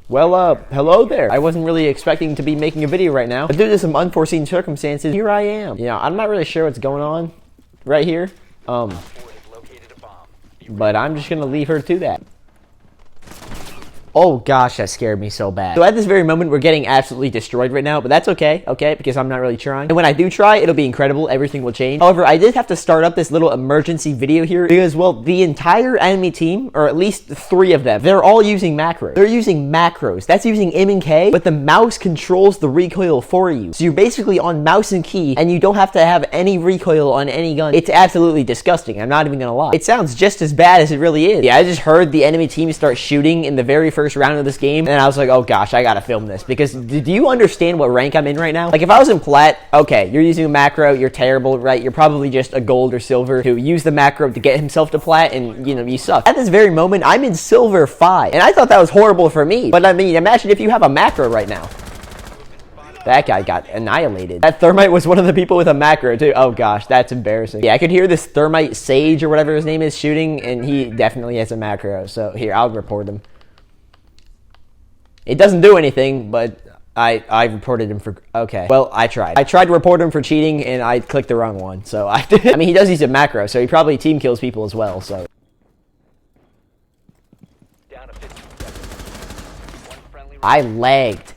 Well, hello there. I wasn't really expecting to be making a video right now, but due to some unforeseen circumstances, here I am. You know, I'm not really sure what's going on right here, but I'm just gonna leave her to that. Oh gosh, that scared me so bad. So at this very moment, we're getting absolutely destroyed right now, but that's okay, because I'm not really trying. And when I do try, it'll be incredible. Everything will change. However, I did have to start up this little emergency video here because, well, the entire enemy team, or at least 3 of them, they're all using macros. They're using macros. That's using MnK, but the mouse controls the recoil for you. So you're basically on mouse and key, and you don't have to have any recoil on any gun. It's absolutely disgusting. I'm not even gonna lie. It sounds just as bad as it really is. Yeah, I just heard the enemy team start shooting in the very first round of this game, and I was like, oh gosh, I gotta film this, because do you understand what rank I'm in right now? Like, if I was in plat, okay, you're using a macro, you're terrible, right? You're probably just a gold or silver who used the macro to get himself to plat, and, you know, you suck. At this very moment, I'm in silver 5, and I thought that was horrible for me, but I mean, imagine if you have a macro right now. That guy got annihilated. That thermite was one of the people with a macro too. Oh gosh, that's embarrassing. Yeah, I could hear this thermite Sage or whatever his name is shooting, and he definitely has a macro, so here, I'll report him. It doesn't do anything, but I reported him for, okay. Well, I tried. I tried to report him for cheating, and I clicked the wrong one, so I did. I mean, he does use a macro, so he probably team kills people as well, so. I lagged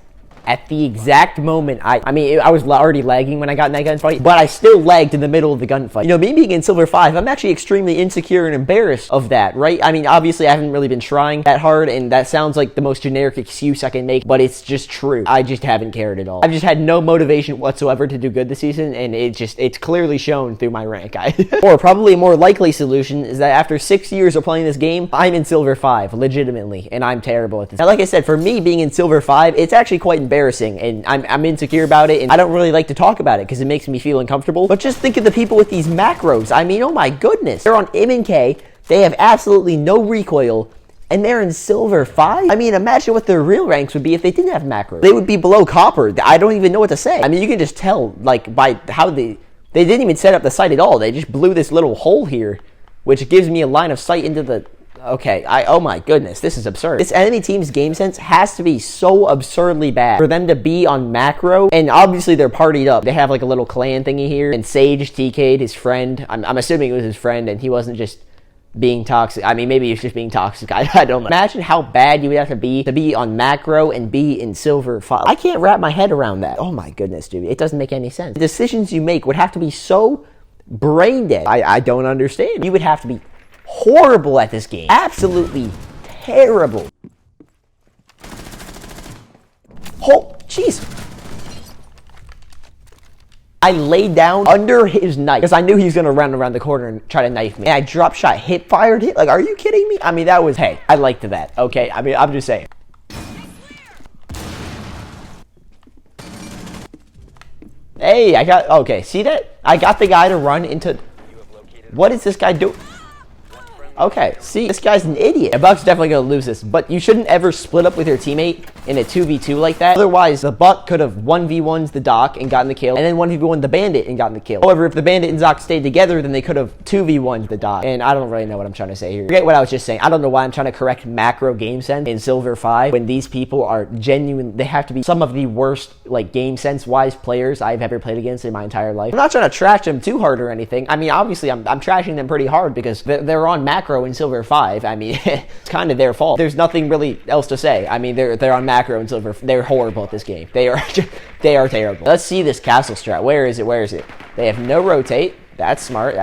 at the exact moment I mean, I was already lagging when I got in that gunfight, but I still lagged in the middle of the gunfight. You know, me being in silver 5, I'm actually extremely insecure and embarrassed of that, right? I mean, obviously, I haven't really been trying that hard, and that sounds like the most generic excuse I can make, but it's just true. I just haven't cared at all. I've just had no motivation whatsoever to do good this season, and it's clearly shown through my rank. Or probably a more likely solution is that after 6 years of playing this game, I'm in silver 5, legitimately, and I'm terrible at this. Now, like I said, for me being in silver 5, it's actually quite embarrassing, and I'm insecure about it, and I don't really like to talk about it because it makes me feel uncomfortable. But just think of the people with these macros. I mean, oh my goodness. They're on MnK, they have absolutely no recoil, and they're in silver 5? I mean, imagine what their real ranks would be if they didn't have macros. They would be below copper. I don't even know what to say. I mean, you can just tell, like, by how they didn't even set up the sight at all. They just blew this little hole here, which gives me a line of sight into the... Okay, oh my goodness, this is absurd. This enemy team's game sense has to be so absurdly bad for them to be on macro, and obviously they're partied up. They have like a little clan thingy here, and Sage TK'd his friend. I'm assuming it was his friend, and he wasn't just being toxic. I mean, maybe he was just being toxic. I don't know. Imagine how bad you would have to be on macro and be in silver 5. I can't wrap my head around that. Oh my goodness, dude. It doesn't make any sense. The decisions you make would have to be so brain dead. I don't understand. You would have to be horrible at this game. Absolutely terrible. Oh, jeez. I laid down under his knife because I knew he was going to run around the corner and try to knife me. And I drop shot, hip fired it. Like, are you kidding me? I mean, that was, hey, I liked that. Okay, I mean, I'm just saying. Hey, okay, see that? I got the guy to run into... What is this guy doing? Okay, see, this guy's an idiot. A Buck's definitely gonna lose this, but you shouldn't ever split up with your teammate in a 2v2 like that. Otherwise, the Buck could have 1v1'd the Doc and gotten the kill, and then 1v1'd the Bandit and gotten the kill. However, if the Bandit and Doc stayed together, then they could have 2v1'd the Doc. And I don't really know what I'm trying to say here. Forget what I was just saying. I don't know why I'm trying to correct macro game sense in silver 5 when these people are genuine. They have to be some of the worst, like, game sense-wise players I've ever played against in my entire life. I'm not trying to trash them too hard or anything. I mean, obviously, I'm trashing them pretty hard because they're on macro in silver 5. I mean, it's kind of their fault. There's nothing really else to say. I mean, they're on macro in silver. They're horrible at this game. They are terrible. Let's see this castle strat. Where is it? They have no rotate. That's smart.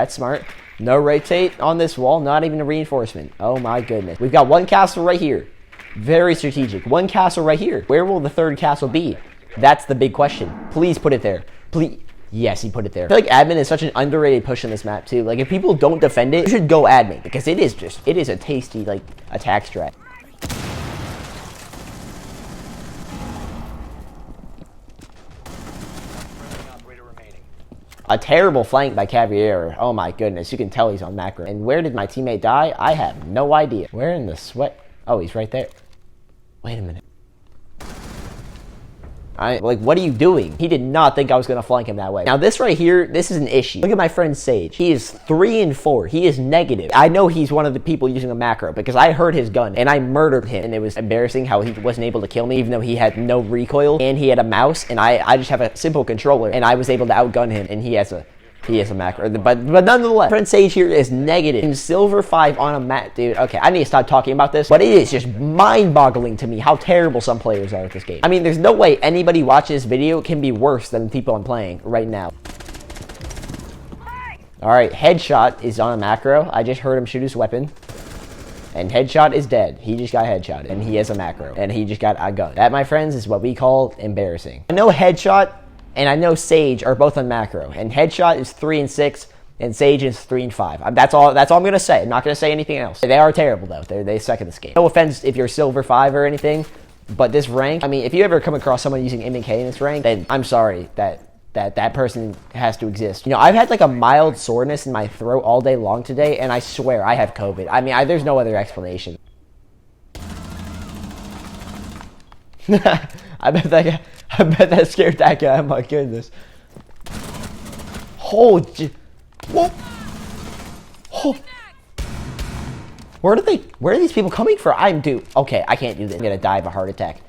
No rotate on this wall. Not even a reinforcement. Oh my goodness. We've got one castle right here. Very strategic. One castle right here. Where will the third castle be? That's the big question. Please put it there. Please. Yes, he put it there. I feel like admin is such an underrated push in this map too. Like, if people don't defend it, you should go admin because it is a tasty, like, attack strat. A terrible flank by Cavier. Oh my goodness, you can tell he's on macro. And where did my teammate die? I have no idea. Where in the sweat? Oh, he's right there. Wait a minute. Like, what are you doing? He did not think I was going to flank him that way. Now, this right here, this is an issue. Look at my friend Sage. He is 3 and 4. He is negative. I know he's one of the people using a macro because I heard his gun and I murdered him. And it was embarrassing how he wasn't able to kill me even though he had no recoil and he had a mouse and I just have a simple controller and I was able to outgun him and he has a macro, but nonetheless, friend Sage here is negative in silver 5 on a mat, dude. Okay, I need to stop talking about this, but it is just mind-boggling to me how terrible some players are at this game. I mean, there's no way anybody watching this video can be worse than the people I'm playing right now. All right, headshot is on a macro. I just heard him shoot his weapon. And headshot is dead. He just got headshotted, and he has a macro, and he just got a gun. That, my friends, is what we call embarrassing. I know headshot and I know Sage are both on macro, and headshot is 3 and 6, and Sage is 3 and 5. That's all I'm gonna say. I'm not gonna say anything else. They are terrible though. They suck at this game. No offense if you're silver 5 or anything, but this rank, I mean, if you ever come across someone using MnK in this rank, then I'm sorry that person has to exist. You know, I've had like a mild soreness in my throat all day long today, and I swear I have COVID. I mean, there's no other explanation. I bet that scared that guy. Oh my goodness. Whoa. Oh. Where are these people coming from? Okay, I can't do this. I'm gonna die of a heart attack.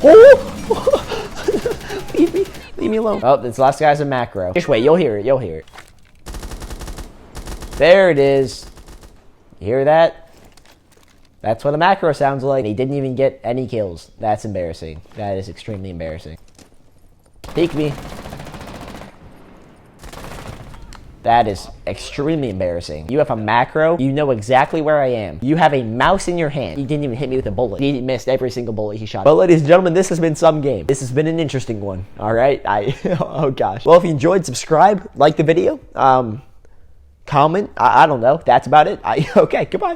Oh. Leave me alone. Oh, this last guy's a macro. Just wait, you'll hear it. There it is. You hear that? That's what a macro sounds like. He didn't even get any kills. That's embarrassing. That is extremely embarrassing. Peek me. That is extremely embarrassing. You have a macro. You know exactly where I am. You have a mouse in your hand. He didn't even hit me with a bullet. He missed every single bullet he shot. But ladies and gentlemen, this has been some game. This has been an interesting one. All right. Oh gosh. Well, if you enjoyed, subscribe, like the video, comment. I don't know. That's about it. Okay. Goodbye.